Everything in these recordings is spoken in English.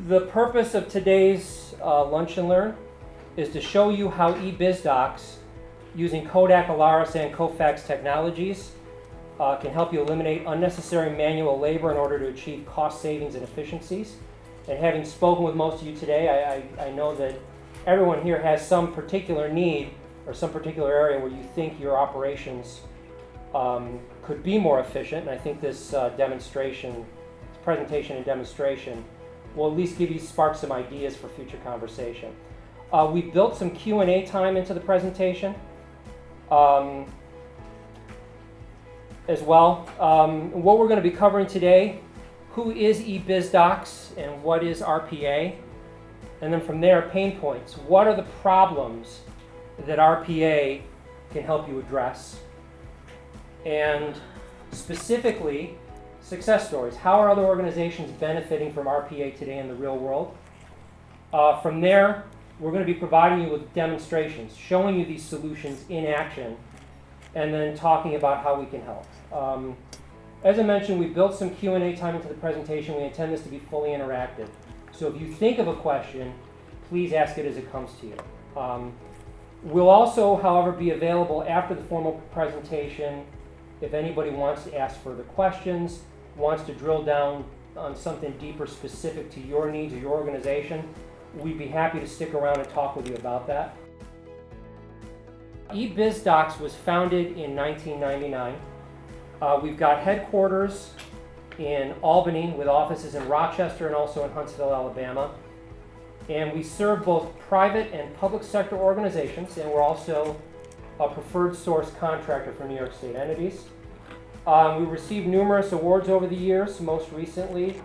The purpose of today's Lunch and Learn is to show you how eBizDocs, using Kodak, Alaris, and Kofax technologies, can help you eliminate unnecessary manual labor in order to achieve cost savings and efficiencies. And having spoken with most of you today, I know that everyone here has some particular need or some particular area where you think your operations could be more efficient. And I think this presentation and demonstration will at least spark some ideas for future conversation. We built some Q&A time into the presentation as well. What we're going to be covering today, who is eBizDocs and what is RPA? And then from there, pain points. What are the problems that RPA can help you address? And specifically, success stories. How are other organizations benefiting from RPA today in the real world? From there, we're going to be providing you with demonstrations, showing you these solutions in action, and then talking about how we can help. As I mentioned, we built some Q&A time into the presentation. We intend this to be fully interactive. So if you think of a question, please ask it as it comes to you. We'll also, however, be available after the formal presentation if anybody wants to ask further questions, wants to drill down on something deeper specific to your needs or your organization. We'd be happy to stick around and talk with you about that. eBizDocs was founded in 1999. We've got headquarters in Albany with offices in Rochester and also in Huntsville, Alabama. And we serve both private and public sector organizations, and we're also a preferred source contractor for New York State entities. We received numerous awards over the years. Most recently,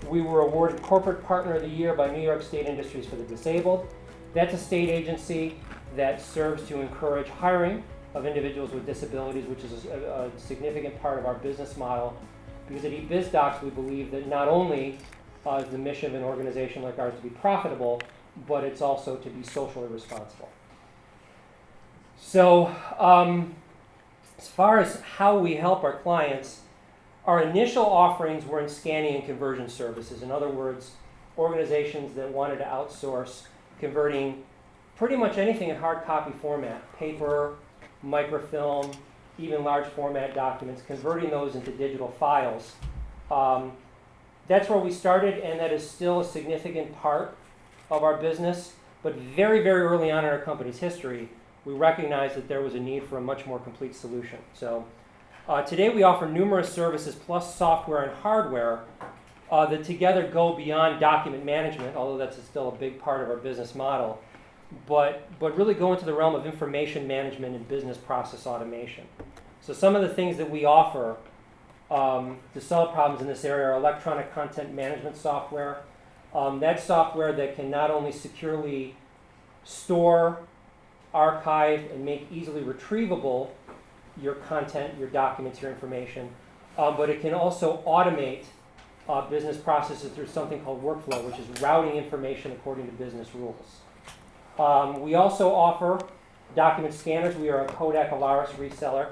we were awarded Corporate Partner of the Year by New York State Industries for the Disabled. That's a state agency that serves to encourage hiring of individuals with disabilities, which is a significant part of our business model, because at eBizDocs we believe that not only is the mission of an organization like ours to be profitable, but it's also to be socially responsible. So as far as how we help our clients, our initial offerings were in scanning and conversion services. In other words, organizations that wanted to outsource converting pretty much anything in hard copy format, paper, microfilm, even large format documents, converting those into digital files. That's where we started, and that is still a significant part of our business. But very, very early on in our company's history, we recognized that there was a need for a much more complete solution. So today we offer numerous services plus software and hardware that together go beyond document management, although that's still a big part of our business model, but really go into the realm of information management and business process automation. So some of the things that we offer to solve problems in this area are electronic content management software. That's software that can not only securely store, archive, and make easily retrievable your content, your documents, your information, but it can also automate business processes through something called workflow, which is routing information according to business rules. We also offer document scanners. We are a Kodak Alaris reseller,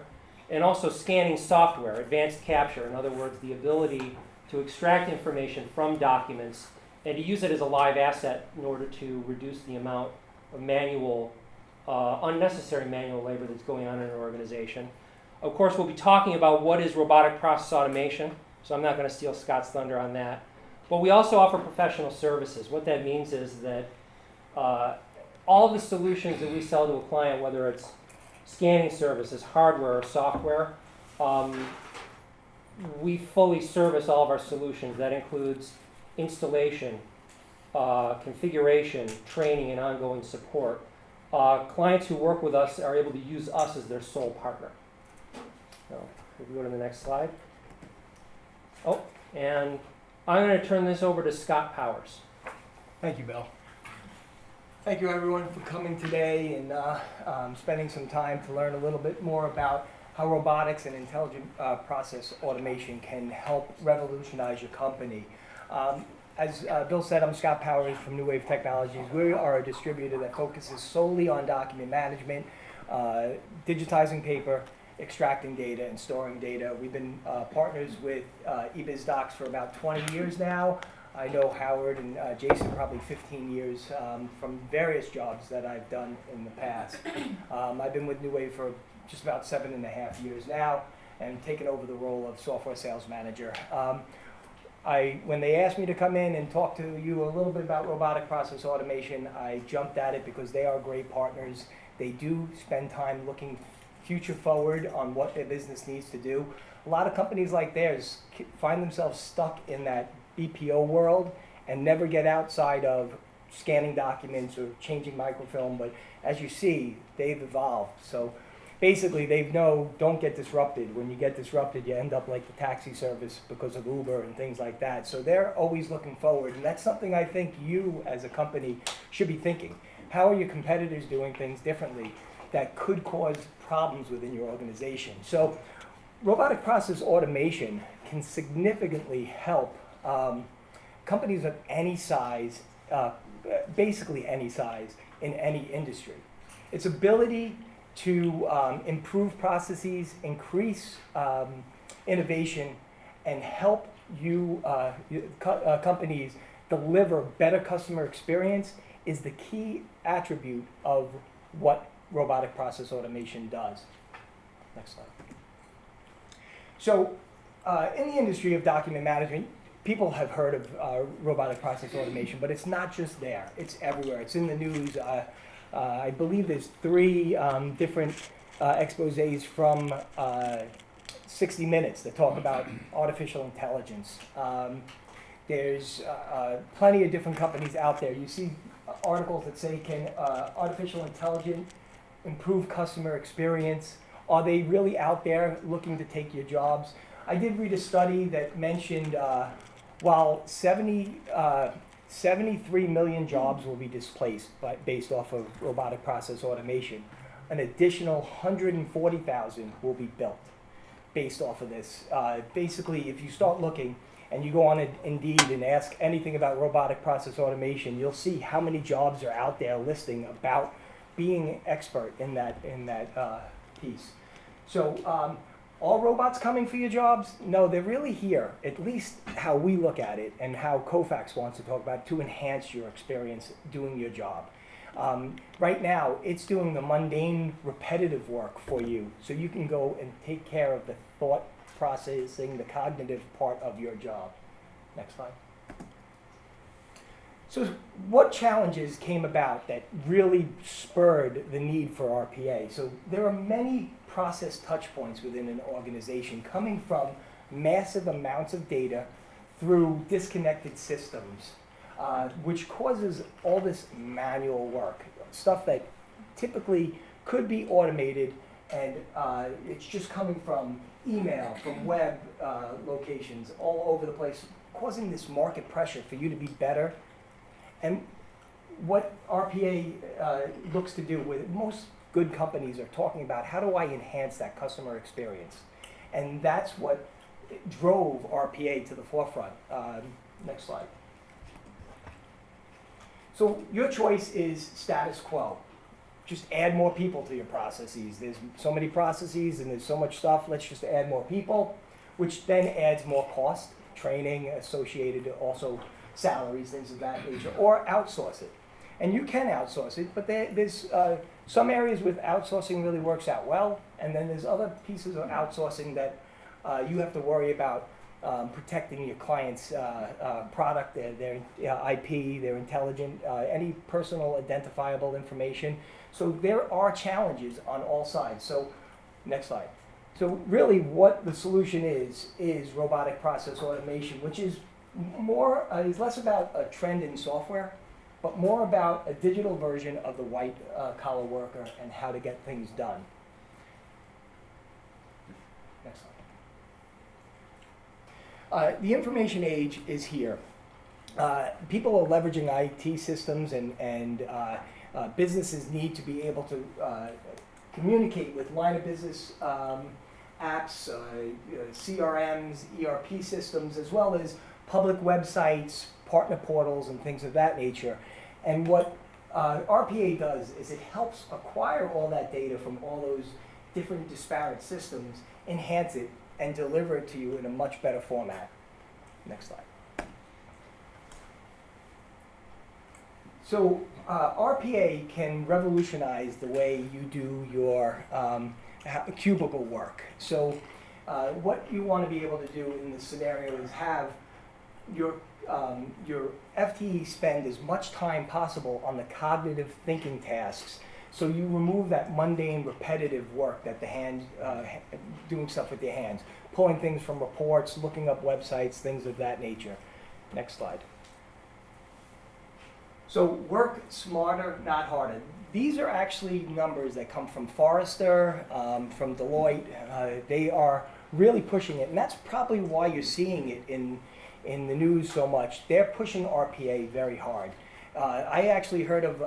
and also scanning software, advanced capture, in other words, the ability to extract information from documents and to use it as a live asset in order to reduce the amount of unnecessary manual labor that's going on in an organization. Of course, we'll be talking about what is robotic process automation, so I'm not going to steal Scott's thunder on that. But we also offer professional services. What that means is that all of the solutions that we sell to a client, whether it's scanning services, hardware, or software, we fully service all of our solutions. That includes installation, configuration, training, and ongoing support. Clients who work with us are able to use us as their sole partner. So, if we go to the next slide. Oh, and I'm going to turn this over to Scott Powers. Thank you, Bill. Thank you, everyone, for coming today and spending some time to learn a little bit more about how robotics and intelligent process automation can help revolutionize your company. As Bill said, I'm Scott Powers from New Wave Technologies. We are a distributor that focuses solely on document management, digitizing paper, extracting data, and storing data. We've been partners with eBizDocs for about 20 years now. I know Howard and Jason probably 15 years from various jobs that I've done in the past. I've been with New Wave for just about 7.5 years now and taken over the role of software sales manager. When they asked me to come in and talk to you a little bit about robotic process automation, I jumped at it because they are great partners. They do spend time looking future forward on what their business needs to do. A lot of companies like theirs find themselves stuck in that BPO world and never get outside of scanning documents or changing microfilm, but as you see, they've evolved. So basically, they know don't get disrupted. When you get disrupted, you end up like the taxi service because of Uber and things like that. So they're always looking forward, and that's something I think you as a company should be thinking. How are your competitors doing things differently that could cause problems within your organization? So robotic process automation can significantly help companies of any size, basically any size, in any industry. Its ability to improve processes, increase innovation, and help companies deliver better customer experience is the key attribute of what robotic process automation does. Next slide. So in the industry of document management, people have heard of robotic process automation, but it's not just there. It's everywhere. It's in the news. I believe there's 3 different exposés from 60 Minutes that talk about artificial intelligence. There's plenty of different companies out there. You see articles that say, can artificial intelligence improve customer experience? Are they really out there looking to take your jobs? I did read a study that mentioned while 73 million jobs will be displaced based off of robotic process automation, an additional 140,000 will be built based off of this. Basically, if you start looking and you go on Indeed and ask anything about robotic process automation, you'll see how many jobs are out there listing about being expert in that piece. So are robots coming for your jobs? No, they're really here, at least how we look at it and how Kofax wants to talk about it, to enhance your experience doing your job. Right now, it's doing the mundane, repetitive work for you, so you can go and take care of the thought processing, the cognitive part of your job. Next slide. So what challenges came about that really spurred the need for RPA? So there are many process touch points within an organization coming from massive amounts of data through disconnected systems, which causes all this manual work, stuff that typically could be automated, and it's just coming from email, from web locations all over the place, causing this market pressure for you to be better. And what RPA looks to do with most good companies are talking about, how do I enhance that customer experience? And that's what drove RPA to the forefront. Next slide. So your choice is status quo. Just add more people to your processes. There's so many processes and there's so much stuff. Let's just add more people, which then adds more cost, training associated, also salaries, things of that nature, or outsource it. And you can outsource it, but there's some areas with outsourcing really works out well, and then there's other pieces of outsourcing that you have to worry about protecting your client's product, their IP, their intelligent, any personal identifiable information. So there are challenges on all sides. So next slide. So really what the solution is robotic process automation, which is more is less about a trend in software, but more about a digital version of the white collar worker and how to get things done. Next slide. The information age is here. People are leveraging IT systems, and businesses need to be able to communicate with line of business apps, CRMs, ERP systems, as well as public websites, partner portals, and things of that nature. And what RPA does is it helps acquire all that data from all those different disparate systems, enhance it, and deliver it to you in a much better format. Next slide. So RPA can revolutionize the way you do your cubicle work. So what you want to be able to do in this scenario is have your FTE spend as much time possible on the cognitive thinking tasks, so you remove that mundane, repetitive work that the hands, doing stuff with your hands, pulling things from reports, looking up websites, things of that nature. Next slide. So work smarter, not harder. These are actually numbers that come from Forrester, from Deloitte. They are really pushing it, and that's probably why you're seeing it in the news so much. They're pushing RPA very hard. I actually heard of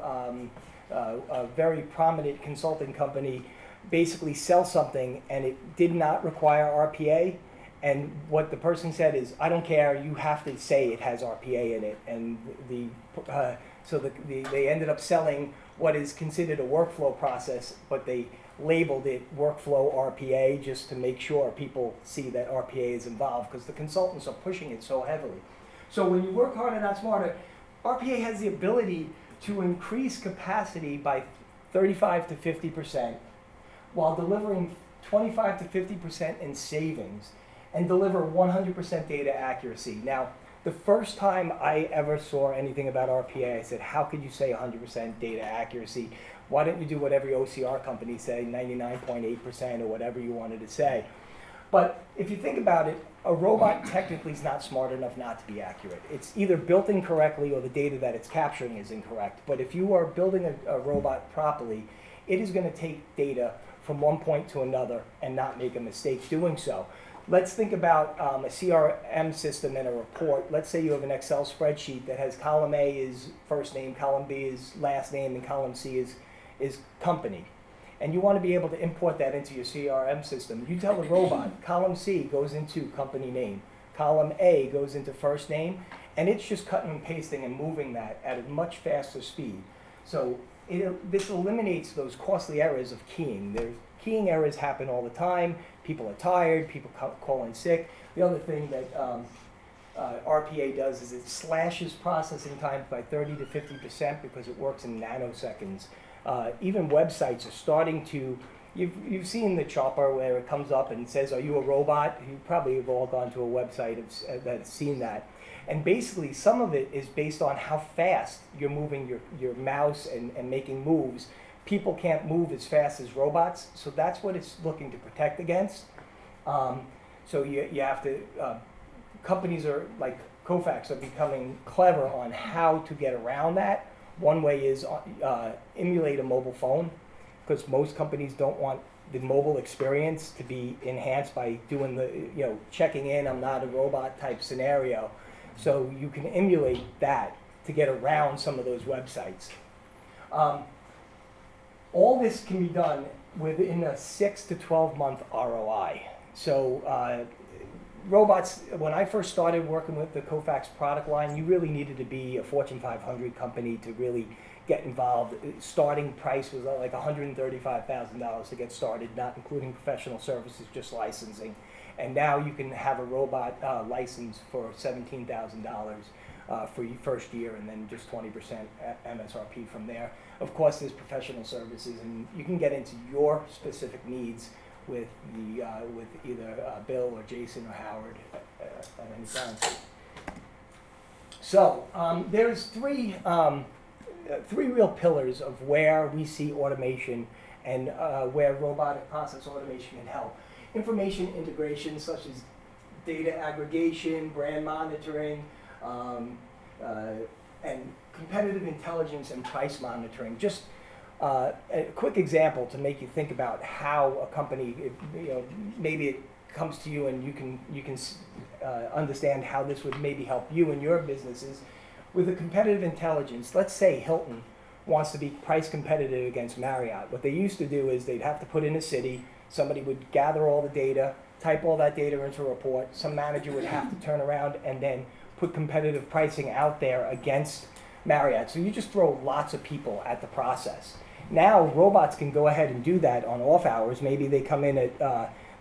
a very prominent consulting company basically sell something and it did not require RPA. And what the person said is, I don't care, you have to say it has RPA in it. And they ended up selling what is considered a workflow process, but they labeled it workflow RPA just to make sure people see that RPA is involved, because the consultants are pushing it so heavily. So when you work harder, not smarter, RPA has the ability to increase capacity by 35 to 50% while delivering 25 to 50% in savings and deliver 100% data accuracy. Now, the first time I ever saw anything about RPA, I said, how could you say 100% data accuracy? Why don't you do what every OCR company say, 99.8% or whatever you wanted to say? But if you think about it, a robot technically is not smart enough not to be accurate. It's either built incorrectly or the data that it's capturing is incorrect. But if you are building a robot properly, it is going to take data from one point to another and not make a mistake doing so. Let's think about a CRM system and a report. Let's say you have an Excel spreadsheet that has column A is first name, column B is last name, and column C is company. And you want to be able to import that into your CRM system. You tell the robot, column C goes into company name, column A goes into first name, and it's just cutting and pasting and moving that at a much faster speed. So this eliminates those costly errors of keying. Keying errors happen all the time. People are tired, people call in sick. The other thing that RPA does is it slashes processing time by 30 to 50% because it works in nanoseconds. Even websites are starting to, you've seen the chopper where it comes up and says, are you a robot? You probably have all gone to a website that's seen that. And basically some of it is based on how fast you're moving your mouse and making moves. People can't move as fast as robots, so that's what it's looking to protect against. So you have to, companies are like Kofax are becoming clever on how to get around that. One way is emulate a mobile phone, because most companies don't want the mobile experience to be enhanced by doing the, checking in, I'm not a robot type scenario. So you can emulate that to get around some of those websites. All this can be done within a 6 to 12 month ROI. So robots, when I first started working with the Kofax product line, you really needed to be a Fortune 500 company to really get involved. Starting price was like $135,000 to get started, not including professional services, just licensing. And now you can have a robot license for $17,000 for your first year, and then just 20% MSRP from there. Of course, there's professional services, and you can get into your specific needs with either Bill or Jason or Howard at any time. So there's three real pillars of where we see automation and where robotic process automation can help. Information integration, such as data aggregation, brand monitoring, and competitive intelligence and price monitoring. Just a quick example to make you think about how a company, maybe it comes to you and you can understand how this would maybe help you in your businesses. With a competitive intelligence, let's say Hilton wants to be price competitive against Marriott. What they used to do is they'd have to put in a city, somebody would gather all the data, type all that data into a report, some manager would have to turn around and then put competitive pricing out there against Marriott. So you just throw lots of people at the process. Now robots can go ahead and do that on off hours. Maybe they come in at,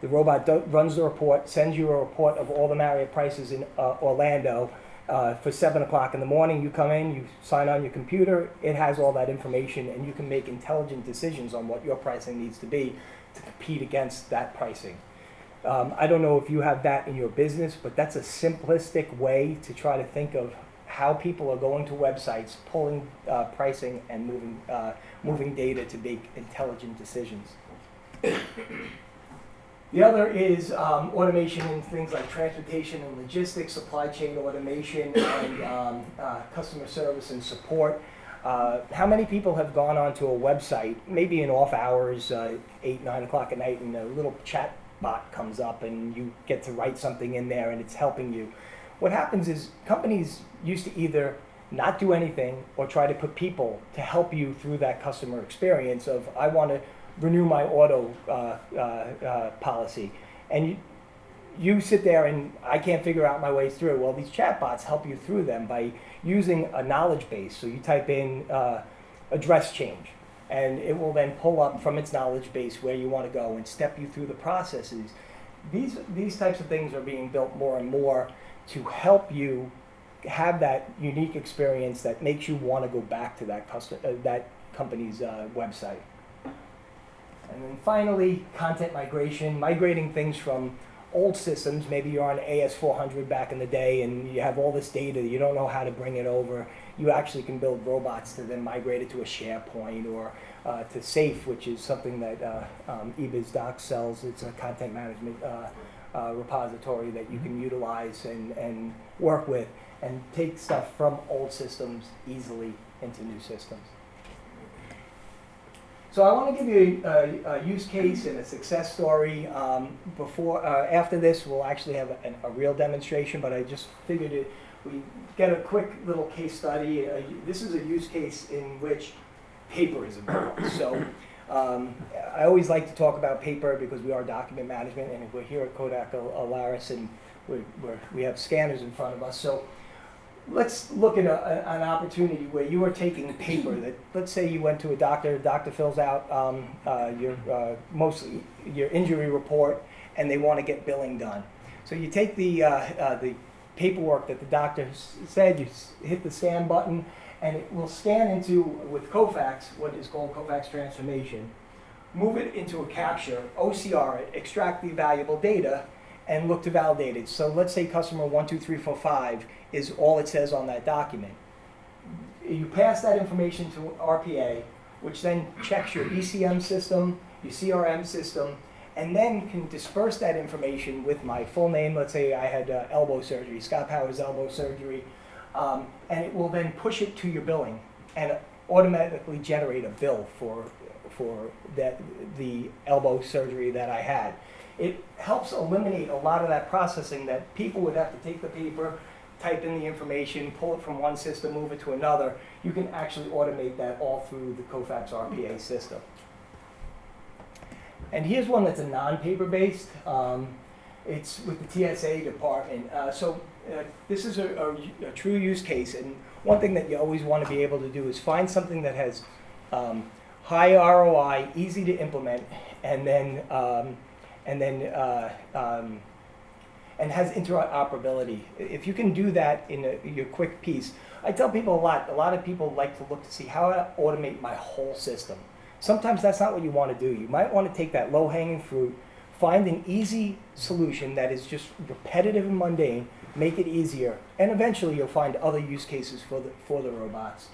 the robot runs the report, sends you a report of all the Marriott prices in Orlando, For 7 o'clock in the morning, you come in, you sign on your computer, it has all that information, and you can make intelligent decisions on what your pricing needs to be to compete against that pricing. I don't know if you have that in your business, but that's a simplistic way to try to think of how people are going to websites, pulling pricing, and moving data to make intelligent decisions. The other is automation in things like transportation and logistics, supply chain automation, and customer service and support. How many people have gone onto a website, maybe in off hours, 8, 9 o'clock at night, and a little chat bot comes up and you get to write something in there and it's helping you? What happens is companies used to either not do anything or try to put people to help you through that customer experience of, I want to renew my auto policy. And you sit there and I can't figure out my way through. Well, these chatbots help you through them by using a knowledge base. So you type in address change, and it will then pull up from its knowledge base where you want to go and step you through the processes. These types of things are being built more and more to help you have that unique experience that makes you want to go back to that company's website. And then finally, content migration, migrating things from old systems. Maybe you're on AS400 back in the day and you have all this data, you don't know how to bring it over. You actually can build robots to then migrate it to a SharePoint or to Safe, which is something that eBizDocs sells. It's a content management repository that you can utilize and work with and take stuff from old systems easily into new systems. So I want to give you a use case and a success story. After this, we'll actually have a real demonstration, but I just figured we get a quick little case study. This is a use case in which paper is involved. So I always like to talk about paper because we are document management, and we're here at Kodak Alaris, and we have scanners in front of us. So let's look at an opportunity where you are taking paper that, let's say you went to a doctor, the doctor fills out mostly your injury report, and they want to get billing done. So you take the paperwork that the doctor said, you hit the scan button, and it will scan into, with Kofax, what is called Kofax transformation, move it into a capture, OCR it, extract the valuable data, and look to validate it. So let's say customer 12345 is all it says on that document. You pass that information to RPA, which then checks your ECM system, your CRM system, and then can disperse that information with my full name. Let's say I had elbow surgery, Scott Powers elbow surgery, and it will then push it to your billing and automatically generate a bill for the elbow surgery that I had. It helps eliminate a lot of that processing that people would have to take the paper, type in the information, pull it from one system, move it to another. You can actually automate that all through the Kofax RPA system. And here's one that's a non-paper based. It's with the TSA department. This is a true use case, and one thing that you always want to be able to do is find something that has high ROI, easy to implement, and has interoperability. If you can do that in your quick piece, I tell people a lot of people like to look to see how to automate my whole system. Sometimes that's not what you want to do. You might want to take that low-hanging fruit, find an easy solution that is just repetitive and mundane, make it easier, and eventually you'll find other use cases for the robots.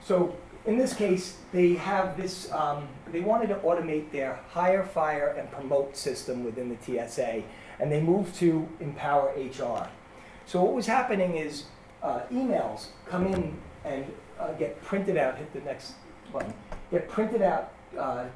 So in this case, they have this, they wanted to automate their hire, fire, and promote system within the TSA, and they moved to Empower HR. So what was happening is emails come in and get printed out, hit the next button, get printed out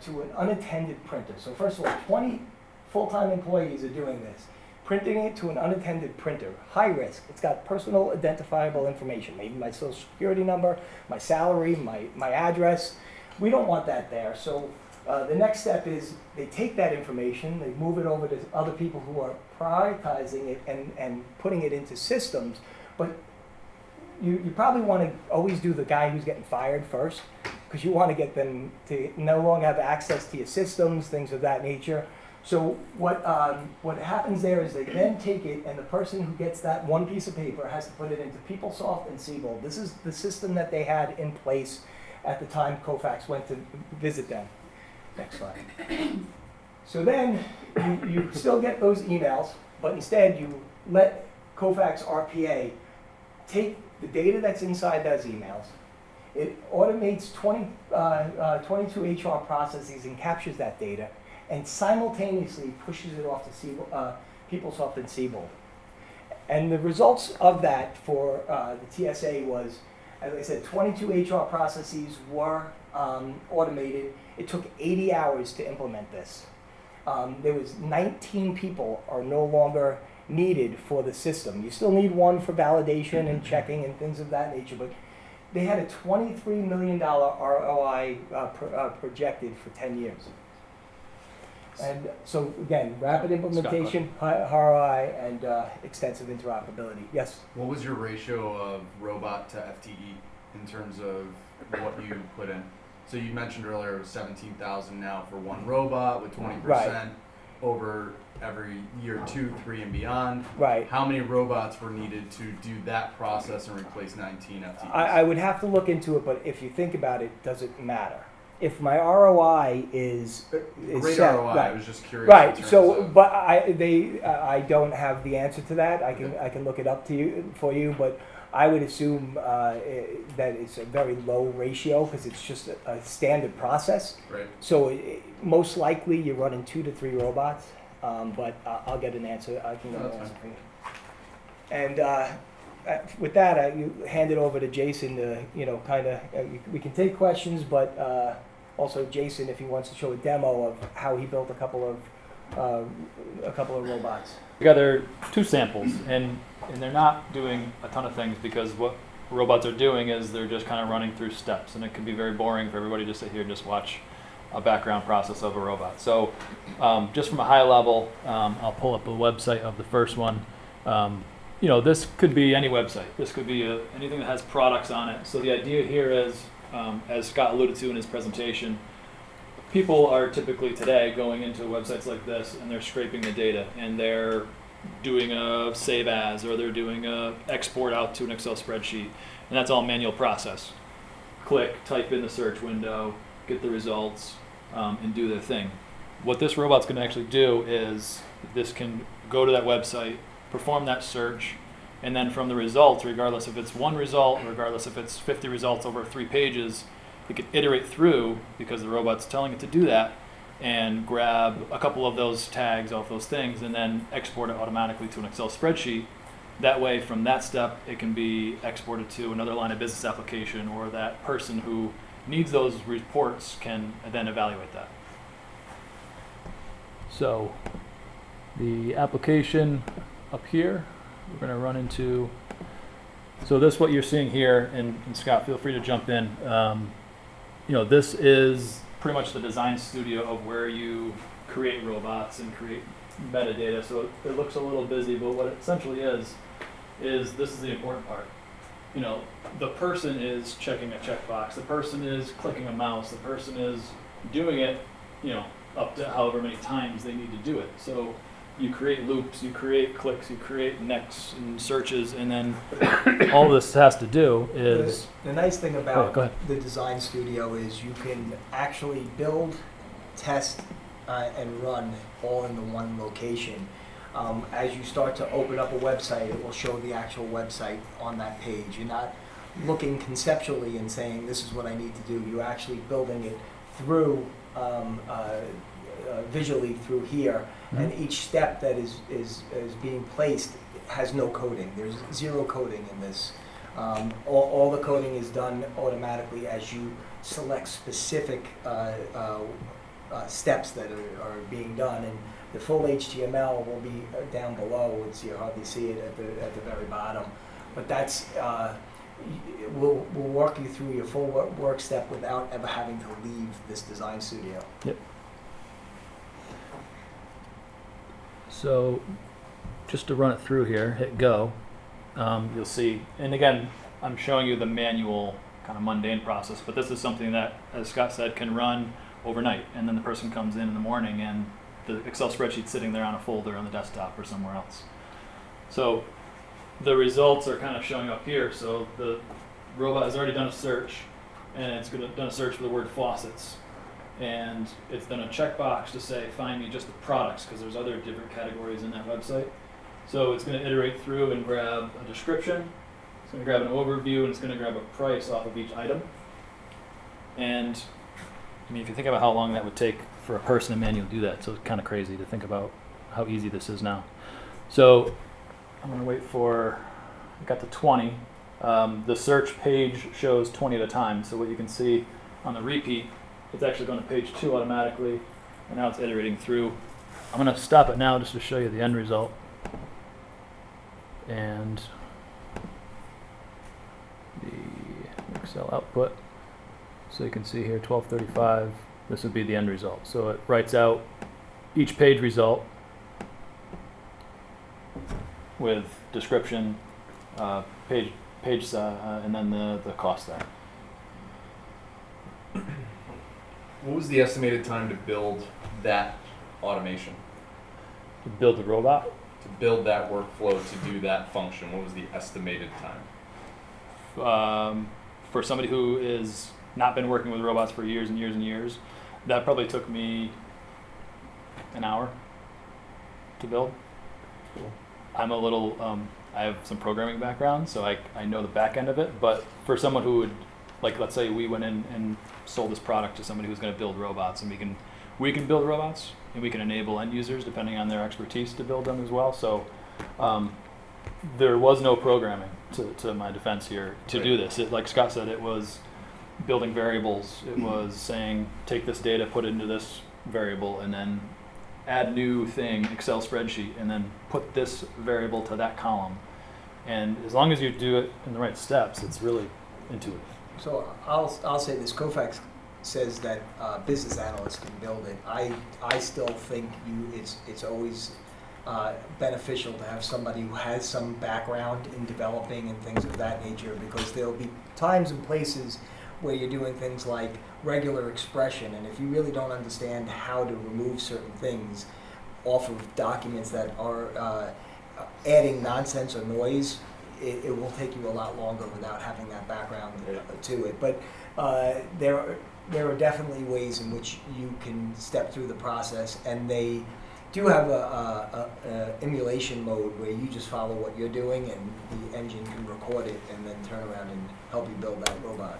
to an unattended printer. So first of all, 20 full-time employees are doing this, printing it to an unattended printer, high risk. It's got personal identifiable information, maybe my social security number, my salary, my address. We don't want that there. So the next step is they take that information, they move it over to other people who are prioritizing it and putting it into systems. But you probably want to always do the guy who's getting fired first, because you want to get them to no longer have access to your systems, things of that nature. So what happens there is they then take it, and the person who gets that one piece of paper has to put it into PeopleSoft and Siebel. This is the system that they had in place at the time Kofax went to visit them. Next slide. So then you still get those emails, but instead you let Kofax RPA take the data that's inside those emails. It automates 22 HR processes and captures that data, and simultaneously pushes it off to PeopleSoft and Siebel. And the results of that for the TSA was, as I said, 22 HR processes were automated. It took 80 hours to implement this. There was 19 people are no longer needed for the system. You still need one for validation and checking and things of that nature, but they had a $23 million ROI projected for 10 years. And so again, rapid implementation, high ROI, and extensive interoperability. Yes? What was your ratio of robot to FTE in terms of what you put in? So you mentioned earlier it was 17,000 now for one robot with 20% Right. over every year 2, 3, and beyond. Right. How many robots were needed to do that process and replace 19 FTEs? I would have to look into it, but if you think about it, does it matter? If my ROI is Great set, ROI. right. I was just curious. Right. in terms So, of- but I don't have the answer to that. I can look it up for you, but I would assume that it's a very low ratio because it's just a standard process. Right. So most likely you're running 2 to 3 robots, but I'll get an answer. I can get an That's answer for you. And with that, you hand it over to Jason to we can take questions, but also Jason, if he wants to show a demo of how he built a couple of robots. Together 2 samples, and they're not doing a ton of things because what robots are doing is they're just kind of running through steps, and it can be very boring for everybody to sit here and just watch a background process of a robot. So just from a high level, I'll pull up the website of the first one. This could be any website. This could be anything that has products on it. So the idea here is, as Scott alluded to in his presentation, people are typically today going into websites like this and they're scraping the data and they're doing a save as, or they're doing a export out to an Excel spreadsheet, and that's all manual process. Click, type in the search window, get the results, and do their thing. What this robot's going to actually do is this can go to that website, perform that search, and then from the results, regardless if it's one result, regardless if it's 50 results over 3 pages, it can iterate through, because the robot's telling it to do that, and grab a couple of those tags off those things and then export it automatically to an Excel spreadsheet. That way, from that step, it can be exported to another line of business application, or that person who needs those reports can then evaluate that. So the application up here, we're going to run into, so this what you're seeing here, and Scott, feel free to jump in. This is pretty much the design studio of where you create robots and create metadata. So it looks a little busy, but what it essentially is this is the important part. The person is checking a checkbox, the person is clicking a mouse, the person is doing it, up to however many times they need to do it. So you create loops, you create clicks, you create next and searches, and then all this has to do is... The nice thing about go ahead. the design studio is you can actually build, test, and run all in the one location. As you start to open up a website, it will show the actual website on that page. You're not looking conceptually and saying, this is what I need to do. You're actually building it through, visually through here. Mm-hmm. And each step that is being placed has no coding. There's 0 coding in this. All the coding is done automatically as you select specific steps that are being done, and the full HTML will be down below. You hardly see it at the very bottom, but that's we'll walk you through your full work step without ever having to leave this design studio. Yep. So just to run it through here, hit go. You'll see, and again, I'm showing you the manual kind of mundane process, but this is something that, as Scott said, can run overnight, and then the person comes in the morning and the Excel spreadsheet sitting there on a folder on the desktop or somewhere else. So the results are kind of showing up here. So the robot has already done a search, and it's done a search for the word faucets. And it's done a checkbox to say, find me just the products, because there's other different categories in that website. So it's going to iterate through and grab a description. It's going to grab an overview, and it's going to grab a price off of each item. And I mean, if you think about how long that would take for a person to manually do that, so it's kind of crazy to think about how easy this is now. So I'm going to wait for, I got to 20. The search page shows 20 at a time. So what you can see on the repeat, it's actually going to page 2 automatically, and now it's iterating through. I'm going to stop it now just to show you the end result. And the Excel output. So you can see here 1235, this would be the end result. So it writes out each page result with description, page and then the cost there. What was the estimated time to build that automation? To build the robot, To build that workflow to do that function, what was the estimated time? for somebody who is not been working with robots for years and years and years, that probably took me an hour to build. Cool. I'm a little, I have some programming background, so I know the back end of it, but for someone who would, like, let's say we went in and sold this product to somebody who's going to build robots, and we can build robots, and we can enable end users depending on their expertise to build them as well. So there was no programming to my defense here to do this. It, like Scott said, it was building variables. It was saying, take this data, put it into this variable, and then add new thing, Excel spreadsheet, and then put this variable to that column. And as long as you do it in the right steps, it's really intuitive. So I'll say this, Kofax says that business analysts can build it. I still think it's always beneficial to have somebody who has some background in developing and things of that nature, because there'll be times and places where you're doing things like regular expression, and if you really don't understand how to remove certain things off of documents that are adding nonsense or noise, it will take you a lot longer without having that background to it. But there are definitely ways in which you can step through the process, and they do have a emulation mode where you just follow what you're doing, and the engine can record it and then turn around and help you build that robot.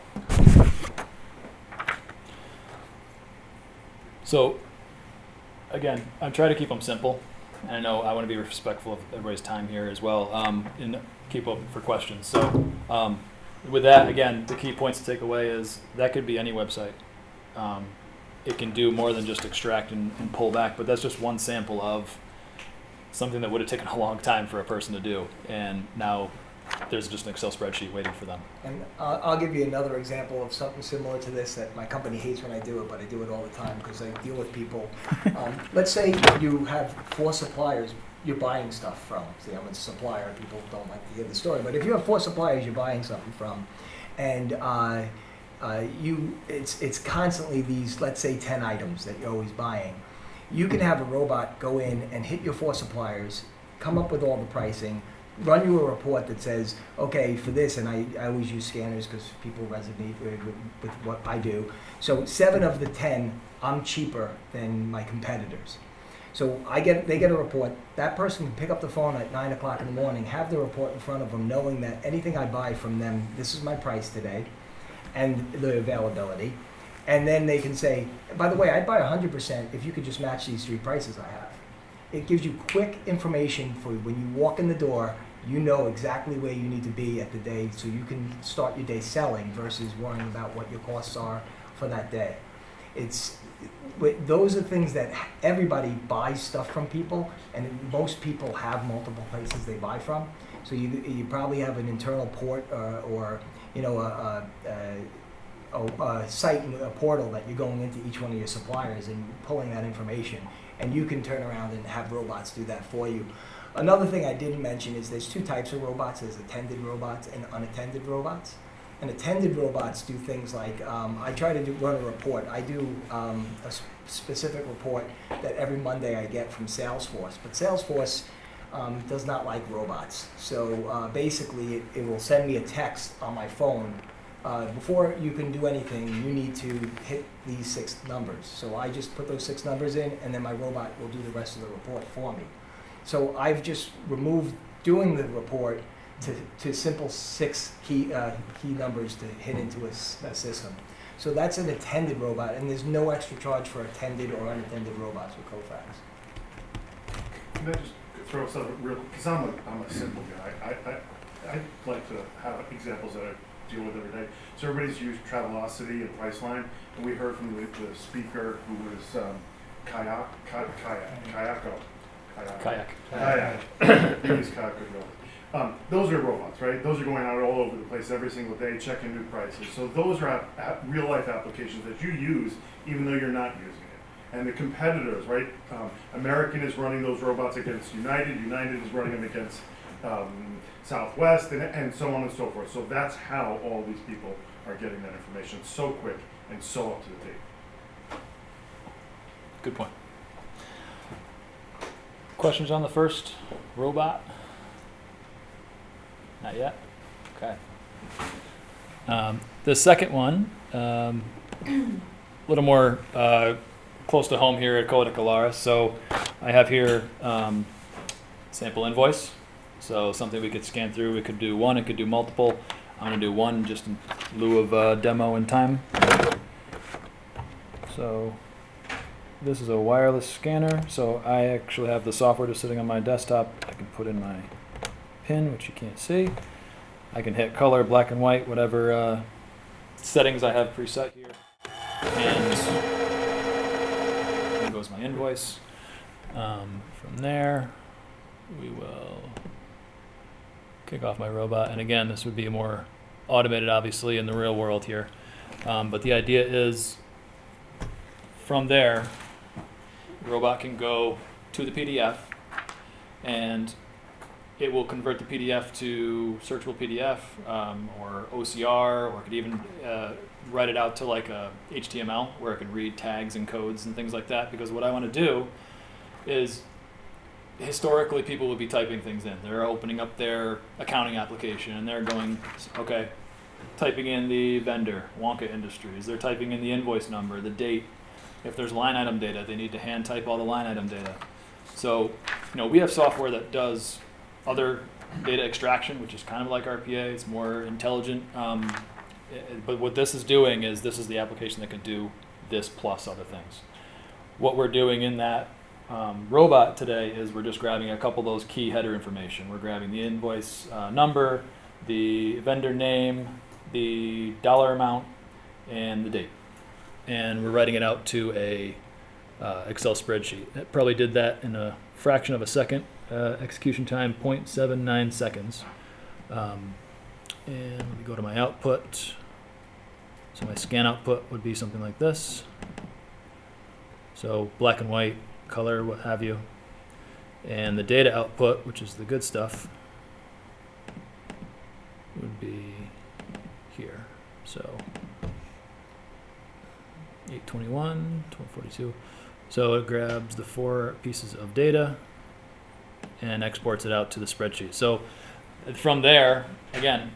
So, again, I'm trying to keep them simple. And I know I want to be respectful of everybody's time here as well, and keep open for questions. So, with that, again, the key points to take away is that could be any website. It can do more than just extract and pull back, but that's just one sample of something that would have taken a long time for a person to do. And now there's just an Excel spreadsheet waiting for them. And I'll give you another example of something similar to this that my company hates when I do it, but I do it all the time because I deal with people. Let's say you have 4 suppliers you're buying stuff from. See, I'm a supplier. People don't like to hear the story, but if you have 4 suppliers you're buying something from, and it's constantly these, let's say, 10 items that you're always buying, you can have a robot go in and hit your 4 suppliers, come up with all the pricing, run you a report that says, okay, for this, and I always use scanners because people resonate with what I do. So 7 of the 10, I'm cheaper than my competitors. So they get a report. That person can pick up the phone at 9 o'clock in the morning, have the report in front of them, knowing that anything I buy from them, this is my price today, and the availability. And then they can say, by the way, I'd buy 100% if you could just match these 3 prices I have. It gives you quick information for when you walk in the door. You know exactly where you need to be at the day, so you can start your day selling versus worrying about what your costs are for that day. Those are things that everybody buys stuff from people, and most people have multiple places they buy from. So you probably have an internal port or you know a site, a portal that you're going into each one of your suppliers and pulling that information, and you can turn around and have robots do that for you. Another thing I didn't mention is there's 2 types of robots. There's attended robots and unattended robots. And attended robots do things like, I try to run a report. I do specific report that every Monday I get from Salesforce. But Salesforce does not like robots. So basically, it will send me a text on my phone. Before you can do anything, you need to hit these 6 numbers. So I just put those 6 numbers in, and then my robot will do the rest of the report for me. So I've just removed doing the report to simple 6 key numbers to hit into a system. So that's an attended robot, and there's no extra charge for attended or unattended robots with Kofax. Can I just throw something real quick? Because I'm a simple guy. I like to have examples that I deal with every day. So everybody's used Travelocity and Priceline, and we heard from the speaker who was Kayak. They use Kayak as well. Those are robots, right? Those are going out all over the place every single day, checking new prices. So those are real life applications that you use, even though you're not using it. And the competitors, right? American is running those robots against United. United is running them against Southwest, and so on and so forth. So that's how all these people are getting that information so quick and so up to the date. Good point. Questions on the first robot? Not yet? Okay. The second one, a little more close to home here at Kodak Alaris. So I have here sample invoice. So something we could scan through. We could do one, it could do multiple. I'm going to do one just in lieu of demo and time. So this is a wireless scanner. So I actually have the software just sitting on my desktop. I can put in my pin, which you can't see. I can hit color, black and white, whatever settings I have preset here. And there goes my invoice. From there, we will kick off my robot. And again, this would be more automated, obviously, in the real world here. But the idea is, from there, the robot can go to the PDF, and it will convert the PDF to searchable PDF or OCR, or it could even write it out to like a HTML where it could read tags and codes and things like that. Because what I want to do is, historically, people would be typing things in. They're opening up their accounting application and they're going, okay, typing in the vendor, Wonka Industries. They're typing in the invoice number, the date. If there's line item data, they need to hand type all the line item data. So, we have software that does other data extraction, which is kind of like RPA. It's more intelligent. But what this is doing is, this is the application that can do this plus other things. What we're doing in that robot today is we're just grabbing a couple of those key header information. We're grabbing the invoice number, the vendor name, the dollar amount, and the date. And we're writing it out to a Excel spreadsheet. It probably did that in a fraction of a second. Execution time 0.79 seconds. And let me go to my output. So my scan output would be something like this. So black and white, color, what have you. And the data output, which is the good stuff, would be here. So 821, 1242. So it grabs the 4 pieces of data and exports it out to the spreadsheet. So from there, again,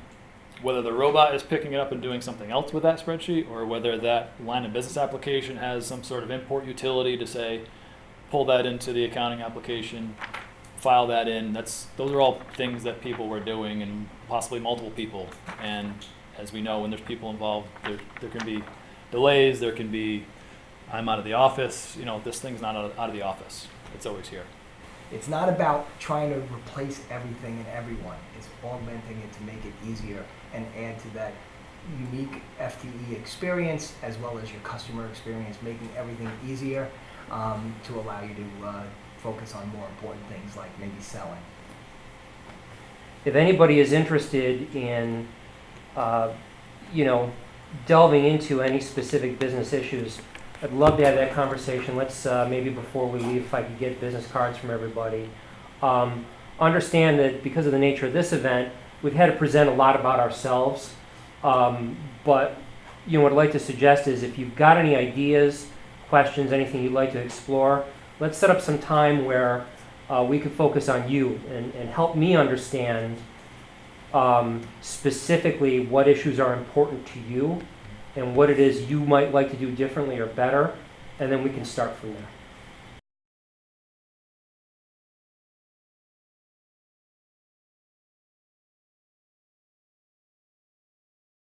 whether the robot is picking it up and doing something else with that spreadsheet, or whether that line of business application has some sort of import utility to say, pull that into the accounting application, file that in. Those are all things that people were doing, and possibly multiple people. And as we know, when there's people involved, there can be delays. There can be, I'm out of the office. This thing's not out of the office. It's always here. It's not about trying to replace everything and everyone. It's augmenting it to make it easier and add to that unique FTE experience as well as your customer experience, making everything easier to allow you to focus on more important things like maybe selling. If anybody is interested in, delving into any specific business issues, I'd love to have that conversation. Let's maybe before we leave, if I could get business cards from everybody. Understand that because of the nature of this event, we've had to present a lot about ourselves, But what I'd like to suggest is if you've got any ideas, questions, anything you'd like to explore, let's set up some time where we could focus on you and help me understand specifically what issues are important to you and what it is you might like to do differently or better, and then we can start from there.